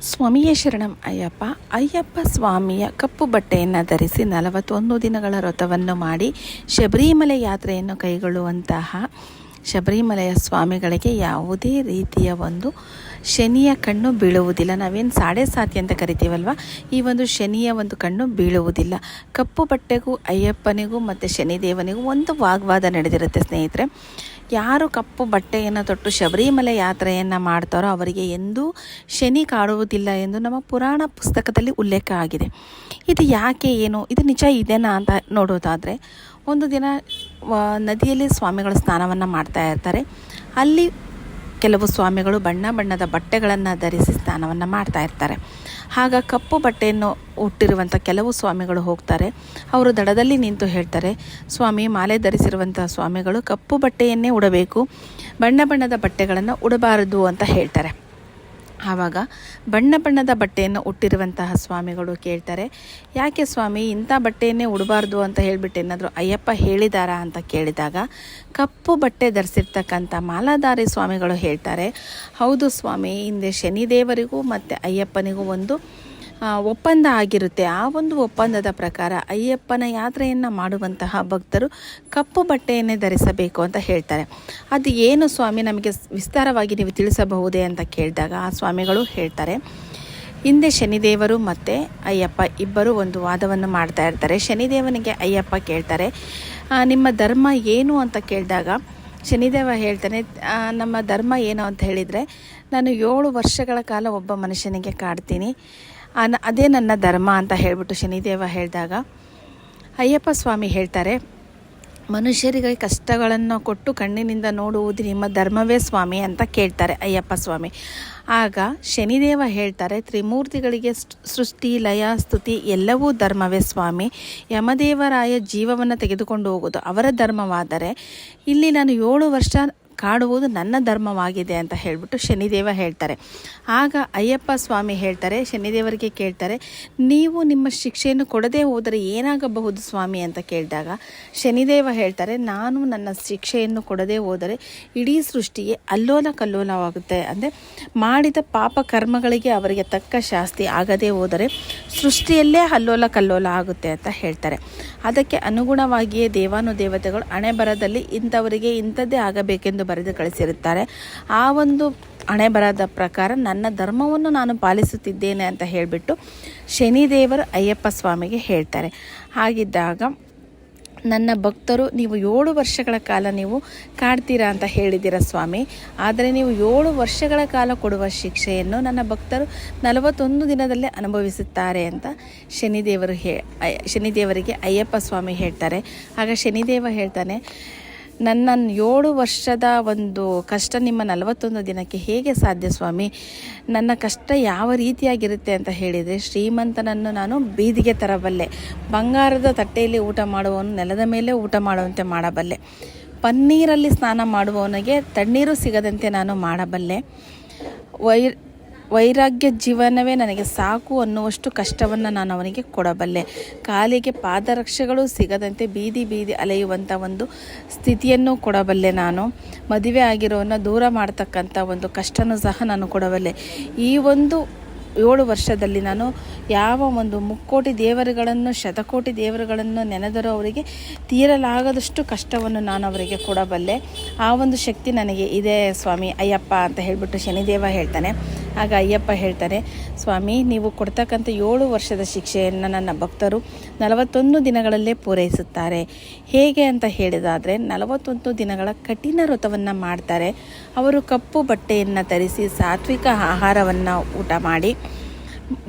ಸ್ವಾಮಿಯೇ ಶರಣಂ ಅಯ್ಯಪ್ಪ. ಅಯ್ಯಪ್ಪ ಸ್ವಾಮಿಯ ಕಪ್ಪು ಬಟ್ಟೆಯನ್ನು ಧರಿಸಿ 41 ದಿನಗಳ ವ್ರತವನ್ನು ಮಾಡಿ ಶಬರಿಮಲೆ ಯಾತ್ರೆಯನ್ನು ಕೈಗೊಳ್ಳುವಂತಹ ಶಬರಿಮಲೆಯ ಸ್ವಾಮಿಗಳಿಗೆ ಯಾವುದೇ ರೀತಿಯ ಒಂದು ಶನಿಯ ಕಣ್ಣು ಬೀಳುವುದಿಲ್ಲ. ನಾವೇನು ಸಾಡೆ ಸಾತಿ ಅಂತ ಕರಿತೀವಲ್ವ, ಈ ಒಂದು ಶನಿಯ ಒಂದು ಕಣ್ಣು ಬೀಳುವುದಿಲ್ಲ. ಕಪ್ಪು ಬಟ್ಟೆಗೂ ಅಯ್ಯಪ್ಪನಿಗೂ ಮತ್ತು ಶನಿದೇವನಿಗೂ ಒಂದು ವಾಗ್ವಾದ ನಡೆದಿರುತ್ತೆ ಸ್ನೇಹಿತರೆ. ಯಾರು ಕಪ್ಪು ಬಟ್ಟೆಯನ್ನು ತೊಟ್ಟು ಶಬರಿಮಲೆ ಯಾತ್ರೆಯನ್ನು ಮಾಡ್ತಾರೋ ಅವರಿಗೆ ಎಂದೂ ಶನಿ ಕಾಡುವುದಿಲ್ಲ ಎಂದು ನಮ್ಮ ಪುರಾಣ ಪುಸ್ತಕದಲ್ಲಿ ಉಲ್ಲೇಖ ಆಗಿದೆ. ಇದು ಯಾಕೆ, ಏನು ಇದು ನಿಜ ಇದೆನಾ ಅಂತ ನೋಡೋದಾದರೆ, ಒಂದು ದಿನ ನದಿಯಲ್ಲಿ ಸ್ವಾಮಿಗಳು ಸ್ನಾನವನ್ನು ಮಾಡ್ತಾ ಇರ್ತಾರೆ. ಅಲ್ಲಿ ಕೆಲವು ಸ್ವಾಮಿಗಳು ಬಣ್ಣ ಬಣ್ಣದ ಬಟ್ಟೆಗಳನ್ನು ಧರಿಸಿ ಸ್ನಾನವನ್ನು ಮಾಡ್ತಾ ಇರ್ತಾರೆ. ಆಗ ಕಪ್ಪು ಬಟ್ಟೆಯನ್ನು ಹುಟ್ಟಿರುವಂಥ ಕೆಲವು ಸ್ವಾಮಿಗಳು ಹೋಗ್ತಾರೆ. ಅವರು ದಡದಲ್ಲಿ ನಿಂತು ಹೇಳ್ತಾರೆ, ಸ್ವಾಮಿ, ಮಾಲೆ ಧರಿಸಿರುವಂಥ ಸ್ವಾಮಿಗಳು ಕಪ್ಪು ಬಟ್ಟೆಯನ್ನೇ ಉಡಬೇಕು, ಬಣ್ಣ ಬಣ್ಣದ ಬಟ್ಟೆಗಳನ್ನು ಉಡಬಾರದು ಅಂತ ಹೇಳ್ತಾರೆ. ಆವಾಗ ಬಣ್ಣ ಬಣ್ಣದ ಬಟ್ಟೆಯನ್ನು ಉಟ್ಟಿರುವಂತಹ ಸ್ವಾಮಿಗಳು ಕೇಳ್ತಾರೆ, ಯಾಕೆ ಸ್ವಾಮಿ ಇಂಥ ಬಟ್ಟೆಯನ್ನೇ ಉಡಬಾರ್ದು ಅಂತ ಹೇಳಿಬಿಟ್ಟು ಏನಾದರೂ ಅಯ್ಯಪ್ಪ ಹೇಳಿದಾರಾ ಅಂತ ಕೇಳಿದಾಗ ಕಪ್ಪು ಬಟ್ಟೆ ಧರಿಸಿರ್ತಕ್ಕಂಥ ಮಾಲಾಧಾರಿ ಸ್ವಾಮಿಗಳು ಹೇಳ್ತಾರೆ, ಹೌದು ಸ್ವಾಮಿ, ಹಿಂದೆ ಶನಿದೇವರಿಗೂ ಮತ್ತು ಅಯ್ಯಪ್ಪನಿಗೂ ಒಂದು ಒಪ್ಪಂದ ಆಗಿರುತ್ತೆ. ಆ ಒಂದು ಒಪ್ಪಂದದ ಪ್ರಕಾರ ಅಯ್ಯಪ್ಪನ ಯಾತ್ರೆಯನ್ನು ಮಾಡುವಂತಹ ಭಕ್ತರು ಕಪ್ಪು ಬಟ್ಟೆಯನ್ನೇ ಧರಿಸಬೇಕು ಅಂತ ಹೇಳ್ತಾರೆ. ಅದು ಏನು ಸ್ವಾಮಿ, ನಮಗೆ ವಿಸ್ತಾರವಾಗಿ ನೀವು ತಿಳಿಸಬಹುದೇ ಅಂತ ಕೇಳಿದಾಗ ಆ ಸ್ವಾಮಿಗಳು ಹೇಳ್ತಾರೆ, ಹಿಂದೆ ಶನಿದೇವರು ಮತ್ತು ಅಯ್ಯಪ್ಪ ಇಬ್ಬರು ಒಂದು ವಾದವನ್ನು ಮಾಡ್ತಾ ಇರ್ತಾರೆ. ಶನಿದೇವನಿಗೆ ಅಯ್ಯಪ್ಪ ಕೇಳ್ತಾರೆ, ನಿಮ್ಮ ಧರ್ಮ ಏನು ಅಂತ ಕೇಳಿದಾಗ ಶನಿದೇವ ಹೇಳ್ತಾನೆ, ನಮ್ಮ ಧರ್ಮ ಏನು ಅಂತ ಹೇಳಿದರೆ, ನಾನು 7 ವರ್ಷಗಳ ಕಾಲ ಒಬ್ಬ ಮನುಷ್ಯನಿಗೆ ಕಾಡ್ತೀನಿ, ಅದೇ ನನ್ನ ಧರ್ಮ ಅಂತ ಹೇಳಿಬಿಟ್ಟು ಶನಿದೇವ ಹೇಳಿದಾಗ ಅಯ್ಯಪ್ಪ ಸ್ವಾಮಿ ಹೇಳ್ತಾರೆ, ಮನುಷ್ಯರಿಗೆ ಕಷ್ಟಗಳನ್ನು ಕೊಟ್ಟು ಕಣ್ಣಿನಿಂದ ನೋಡುವುದು ನಿಮ್ಮ ಧರ್ಮವೇ ಸ್ವಾಮಿ ಅಂತ ಕೇಳ್ತಾರೆ ಅಯ್ಯಪ್ಪ ಸ್ವಾಮಿ. ಆಗ ಶನಿದೇವ ಹೇಳ್ತಾರೆ, ತ್ರಿಮೂರ್ತಿಗಳಿಗೆ ಸೃಷ್ಟಿ, ಲಯ, ಸ್ತುತಿ ಎಲ್ಲವೂ ಧರ್ಮವೇ ಸ್ವಾಮಿ. ಯಮದೇವರಾಯ ಜೀವವನ್ನು ತೆಗೆದುಕೊಂಡು ಹೋಗೋದು ಅವರ ಧರ್ಮವಾದರೆ ಇಲ್ಲಿ ನಾನು 7 ವರ್ಷ ಕಾಡುವುದು ನನ್ನ ಧರ್ಮವಾಗಿದೆ ಅಂತ ಹೇಳಿಬಿಟ್ಟು ಶನಿದೇವ ಹೇಳ್ತಾರೆ. ಆಗ ಅಯ್ಯಪ್ಪ ಸ್ವಾಮಿ ಹೇಳ್ತಾರೆ, ಶನಿದೇವರಿಗೆ ಕೇಳ್ತಾರೆ, ನೀವು ನಿಮ್ಮ ಶಿಕ್ಷೆಯನ್ನು ಕೊಡದೇ ಹೋದರೆ ಏನಾಗಬಹುದು ಸ್ವಾಮಿ ಅಂತ ಕೇಳಿದಾಗ ಶನಿದೇವ ಹೇಳ್ತಾರೆ, ನಾನು ನನ್ನ ಶಿಕ್ಷೆಯನ್ನು ಕೊಡದೇ ಹೋದರೆ ಇಡೀ ಸೃಷ್ಟಿಗೆ ಅಲ್ಲೋಲ ಕಲ್ಲೋಲವಾಗುತ್ತೆ. ಅಂದರೆ ಮಾಡಿದ ಪಾಪ ಕರ್ಮಗಳಿಗೆ ಅವರಿಗೆ ತಕ್ಕ ಶಾಸ್ತಿ ಆಗದೇ ಹೋದರೆ ಸೃಷ್ಟಿಯಲ್ಲೇ ಅಲ್ಲೋಲ ಕಲ್ಲೋಲ ಆಗುತ್ತೆ ಅಂತ ಹೇಳ್ತಾರೆ. ಅದಕ್ಕೆ ಅನುಗುಣವಾಗಿಯೇ ದೇವಾನುದೇವತೆಗಳು ಹಣೆ ಬರದಲ್ಲಿ ಇಂಥವರಿಗೆ ಇಂಥದ್ದೇ ಆಗಬೇಕೆಂದು ಬರೆದು ಕಳಿಸಿರುತ್ತಾರೆ. ಆ ಒಂದು ಹಣೆ ಬರದ ಪ್ರಕಾರ ನನ್ನ ಧರ್ಮವನ್ನು ನಾನು ಪಾಲಿಸುತ್ತಿದ್ದೇನೆ ಅಂತ ಹೇಳಿಬಿಟ್ಟು ಶನಿದೇವರು ಅಯ್ಯಪ್ಪ ಸ್ವಾಮಿಗೆ ಹೇಳ್ತಾರೆ. ಹಾಗಿದ್ದಾಗ ನನ್ನ ಭಕ್ತರು, ನೀವು 7 ವರ್ಷಗಳ ಕಾಲ ನೀವು ಕಾಡ್ತೀರಾ ಅಂತ ಹೇಳಿದ್ದೀರ ಸ್ವಾಮಿ, ಆದರೆ ನೀವು 7 ವರ್ಷಗಳ ಕಾಲ ಕೊಡುವ ಶಿಕ್ಷೆಯನ್ನು ನನ್ನ ಭಕ್ತರು 41 ದಿನದಲ್ಲೇ ಅನುಭವಿಸುತ್ತಾರೆ ಅಂತ ಶನಿದೇವರಿಗೆ ಅಯ್ಯಪ್ಪ ಸ್ವಾಮಿ ಹೇಳ್ತಾರೆ. ಆಗ ಶನಿದೇವ ಹೇಳ್ತಾನೆ, ನನ್ನ 7 ವರ್ಷದ ಒಂದು ಕಷ್ಟ ನಿಮ್ಮ 41 ದಿನಕ್ಕೆ ಹೇಗೆ ಸಾಧ್ಯ ಸ್ವಾಮಿ? ನನ್ನ ಕಷ್ಟ ಯಾವ ರೀತಿಯಾಗಿರುತ್ತೆ ಅಂತ ಹೇಳಿದರೆ, ಶ್ರೀಮಂತನನ್ನು ನಾನು ಬೀದಿಗೆ ತರಬಲ್ಲೆ, ಬಂಗಾರದ ತಟ್ಟೆಯಲ್ಲಿ ಊಟ ಮಾಡುವವನು ನೆಲದ ಮೇಲೆ ಊಟ ಮಾಡುವಂತೆ ಮಾಡಬಲ್ಲೆ, ಪನ್ನೀರಲ್ಲಿ ಸ್ನಾನ ಮಾಡುವವನಿಗೆ ತಣ್ಣೀರು ಸಿಗದಂತೆ ನಾನು ಮಾಡಬಲ್ಲೆ, ವೈರಾಗ್ಯ ಜೀವನವೇ ನನಗೆ ಸಾಕು ಅನ್ನುವಷ್ಟು ಕಷ್ಟವನ್ನು ನಾನು ಅವನಿಗೆ ಕೊಡಬಲ್ಲೆ, ಕಾಲಿಗೆ ಪಾದರಕ್ಷೆಗಳು ಸಿಗದಂತೆ ಬೀದಿ ಬೀದಿ ಅಲೆಯುವಂಥ ಒಂದು ಸ್ಥಿತಿಯನ್ನು ಕೊಡಬಲ್ಲೆ, ನಾನು ಮದುವೆ ಆಗಿರೋನ್ನ ದೂರ ಮಾಡ್ತಕ್ಕಂಥ ಒಂದು ಕಷ್ಟನೂ ಸಹ ನಾನು ಕೊಡಬಲ್ಲೆ. ಈ ಒಂದು 7 ವರ್ಷದಲ್ಲಿ ನಾನು ಯಾವ ಒಂದು 3,000,000 ದೇವರುಗಳನ್ನು, ಶತಕೋಟಿ ದೇವರುಗಳನ್ನು ನೆನೆದರೂ ಅವರಿಗೆ ತೀರಲಾಗದಷ್ಟು ಕಷ್ಟವನ್ನು ನಾನು ಅವರಿಗೆ ಕೊಡಬಲ್ಲೆ. ಆ ಒಂದು ಶಕ್ತಿ ನನಗೆ ಇದೆ ಸ್ವಾಮಿ ಅಯ್ಯಪ್ಪ ಅಂತ ಹೇಳಿಬಿಟ್ಟು ಶನಿದೇವ ಹೇಳ್ತಾನೆ. ಆಗ ಅಯ್ಯಪ್ಪ ಹೇಳ್ತಾರೆ, ಸ್ವಾಮಿ, ನೀವು ಕೊಡ್ತಕ್ಕಂಥ 7 ವರ್ಷದ ಶಿಕ್ಷೆಯನ್ನು ನನ್ನ ಭಕ್ತರು 41 ದಿನಗಳಲ್ಲೇ ಪೂರೈಸುತ್ತಾರೆ. ಹೇಗೆ ಅಂತ ಹೇಳಿದಾದರೆ 41 ದಿನಗಳ ಕಠಿಣ ವ್ರತವನ್ನು ಮಾಡ್ತಾರೆ. ಅವರು ಕಪ್ಪು ಬಟ್ಟೆಯನ್ನು ಧರಿಸಿ ಸಾತ್ವಿಕ ಆಹಾರವನ್ನು ಊಟ ಮಾಡಿ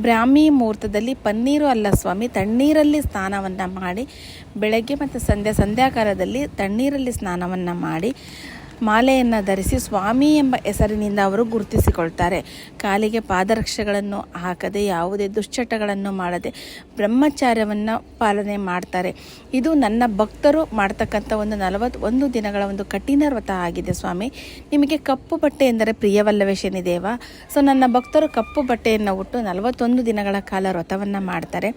ಬ್ರಾಹ್ಮಿ ಮುಹೂರ್ತದಲ್ಲಿ ಪನ್ನೀರು ಅಲ್ಲ ಸ್ವಾಮಿ, ತಣ್ಣೀರಲ್ಲಿ ಸ್ನಾನವನ್ನು ಮಾಡಿ, ಬೆಳಗ್ಗೆ ಮತ್ತು ಸಂಧ್ಯಾಕಾಲದಲ್ಲಿ ತಣ್ಣೀರಲ್ಲಿ ಸ್ನಾನವನ್ನು ಮಾಡಿ ಮಾಲೆಯನ್ನು ಧರಿಸಿ ಸ್ವಾಮಿ ಎಂಬ ಹೆಸರಿನಿಂದ ಅವರು ಗುರುತಿಸಿಕೊಳ್ತಾರೆ. ಕಾಲಿಗೆ ಪಾದರಕ್ಷೆಗಳನ್ನು ಹಾಕದೆ, ಯಾವುದೇ ದುಶ್ಚಟಗಳನ್ನು ಮಾಡದೆ ಬ್ರಹ್ಮಚಾರ್ಯವನ್ನು ಪಾಲನೆ ಮಾಡ್ತಾರೆ. ಇದು ನನ್ನ ಭಕ್ತರು ಮಾಡ್ತಕ್ಕಂಥ ಒಂದು 41 ದಿನಗಳ ಒಂದು ಕಠಿಣ ವ್ರತ ಆಗಿದೆ ಸ್ವಾಮಿ. ನಿಮಗೆ ಕಪ್ಪು ಬಟ್ಟೆ ಎಂದರೆ ಪ್ರಿಯವಲ್ಲವೇ ಶನಿದೇವ? ಸೊ ನನ್ನ ಭಕ್ತರು ಕಪ್ಪು ಬಟ್ಟೆಯನ್ನು ಉಟ್ಟು 41 ದಿನಗಳ ಕಾಲ ವ್ರತವನ್ನು ಮಾಡ್ತಾರೆ.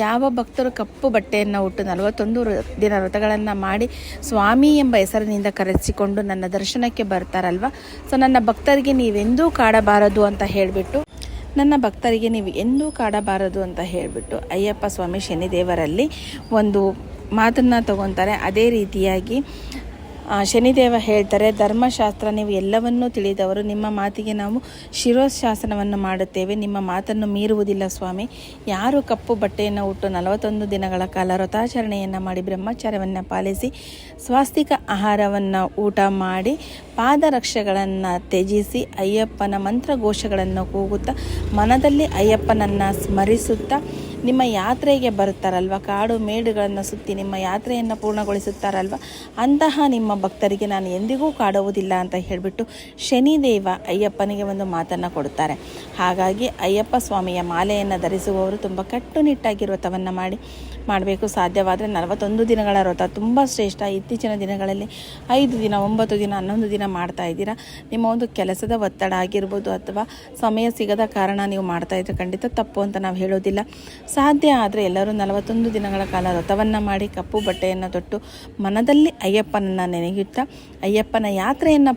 ಯಾವ ಭಕ್ತರು ಕಪ್ಪು ಬಟ್ಟೆಯನ್ನು ಉಟ್ಟು 41 ದಿನ ವ್ರತಗಳನ್ನು ಮಾಡಿ ಸ್ವಾಮಿ ಎಂಬ ಹೆಸರಿನಿಂದ ಕರೆಸಿಕೊಂಡು ನನ್ನ ದರ್ಶನಕ್ಕೆ ಬರ್ತಾರಲ್ವ, ಸೊ ನನ್ನ ಭಕ್ತರಿಗೆ ನೀವೆಂದೂ ಕಾಡಬಾರದು ಅಂತ ಹೇಳಿಬಿಟ್ಟು ನನ್ನ ಭಕ್ತರಿಗೆ ನೀವು ಎಂದೂ ಕಾಡಬಾರದು ಅಂತ ಹೇಳಿಬಿಟ್ಟು ಅಯ್ಯಪ್ಪ ಸ್ವಾಮಿ ಶನಿದೇವರಲ್ಲಿ ಒಂದು ಮಾತನ್ನು ತಗೊತಾರೆ. ಅದೇ ರೀತಿಯಾಗಿ ಶನಿದೇವ ಹೇಳ್ತಾರೆ, ಧರ್ಮಶಾಸ್ತ್ರ ನೀವು ಎಲ್ಲವನ್ನೂ ತಿಳಿದವರು, ನಿಮ್ಮ ಮಾತಿಗೆ ನಾವು ಶಿರೋಶಾಸನವನ್ನು ಮಾಡುತ್ತೇವೆ, ನಿಮ್ಮ ಮಾತನ್ನು ಮೀರುವುದಿಲ್ಲ ಸ್ವಾಮಿ. ಯಾರು ಕಪ್ಪು ಬಟ್ಟೆಯನ್ನು ಉಟ್ಟು 41 ದಿನಗಳ ಕಾಲ ವ್ರತಾಚರಣೆಯನ್ನು ಮಾಡಿ ಬ್ರಹ್ಮಚಾರ್ಯವನ್ನು ಪಾಲಿಸಿ ಸ್ವಾಸ್ತಿಕ ಆಹಾರವನ್ನು ಊಟ ಮಾಡಿ ಪಾದರಕ್ಷೆಗಳನ್ನು ತ್ಯಜಿಸಿ ಅಯ್ಯಪ್ಪನ ಮಂತ್ರಘೋಷಗಳನ್ನು ಕೂಗುತ್ತಾ ಮನದಲ್ಲಿ ಅಯ್ಯಪ್ಪನನ್ನು ಸ್ಮರಿಸುತ್ತಾ ನಿಮ್ಮ ಯಾತ್ರೆಗೆ ಬರುತ್ತಾರಲ್ವ, ಕಾಡು ಮೇಡುಗಳನ್ನು ಸುತ್ತಿ ನಿಮ್ಮ ಯಾತ್ರೆಯನ್ನು ಪೂರ್ಣಗೊಳಿಸುತ್ತಾರಲ್ವ, ಅಂತಹ ನಿಮ್ಮ ಭಕ್ತರಿಗೆ ನಾನು ಎಂದಿಗೂ ಕಾಡುವುದಿಲ್ಲ ಅಂತ ಹೇಳಿಬಿಟ್ಟು ಶನಿದೇವ ಅಯ್ಯಪ್ಪನಿಗೆ ಒಂದು ಮಾತನ್ನು ಕೊಡುತ್ತಾರೆ. ಹಾಗಾಗಿ ಅಯ್ಯಪ್ಪ ಸ್ವಾಮಿಯ ಮಾಲೆಯನ್ನು ಧರಿಸುವವರು ತುಂಬ ಕಟ್ಟುನಿಟ್ಟಾಗಿ ವ್ರತವನ್ನು ಮಾಡಬೇಕು. ಸಾಧ್ಯವಾದರೆ 41 ದಿನಗಳ ವ್ರತ ತುಂಬ ಶ್ರೇಷ್ಠ. ಇತ್ತೀಚಿನ ದಿನಗಳಲ್ಲಿ 5 ದಿನ, 9 ದಿನ, 11 ದಿನ ಮಾಡ್ತಾ ಇದ್ದೀರಾ. ನಿಮ್ಮ ಒಂದು ಕೆಲಸದ ಒತ್ತಡ ಆಗಿರ್ಬೋದು ಅಥವಾ ಸಮಯ ಸಿಗದ ಕಾರಣ ನೀವು ಮಾಡ್ತಾಯಿದ್ರೆ ಖಂಡಿತ ತಪ್ಪು ಅಂತ ನಾವು ಹೇಳೋದಿಲ್ಲ. ಸಾಧ್ಯ ಆದರೆ ಎಲ್ಲರೂ 41 ದಿನಗಳ ಕಾಲ ವ್ರತವನ್ನು ಮಾಡಿ ಕಪ್ಪು ಬಟ್ಟೆಯನ್ನು ತೊಟ್ಟು ಮನದಲ್ಲಿ ಅಯ್ಯಪ್ಪನನ್ನು ನೆನೆಯುತ್ತಾ ಅಯ್ಯಪ್ಪನ ಯಾತ್ರೆಯನ್ನು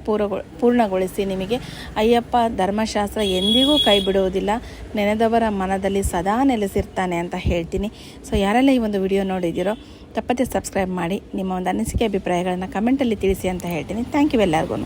ಪೂರ್ಣಗೊಳಿಸಿ. ನಿಮಗೆ ಅಯ್ಯಪ್ಪ ಧರ್ಮಶಾಸ್ತ್ರ ಎಂದಿಗೂ ಕೈ ಬಿಡುವುದಿಲ್ಲ, ನೆನೆದವರ ಮನದಲ್ಲಿ ಸದಾ ನೆಲೆಸಿರ್ತಾನೆ ಅಂತ ಹೇಳ್ತೀನಿ. ಸೊ ಯಾರೆಲ್ಲ ಈ ಒಂದು ವಿಡಿಯೋ ನೋಡಿದ್ದೀರೋ ತಪ್ಪದೇ ಸಬ್ಸ್ಕ್ರೈಬ್ ಮಾಡಿ, ನಿಮ್ಮ ಒಂದು ಅನಿಸಿಕೆ ಅಭಿಪ್ರಾಯಗಳನ್ನು ಕಮೆಂಟಲ್ಲಿ ತಿಳಿಸಿ ಅಂತ ಹೇಳ್ತೀನಿ. ಥ್ಯಾಂಕ್ ಯು ಎಲ್ಲರಿಗೂ.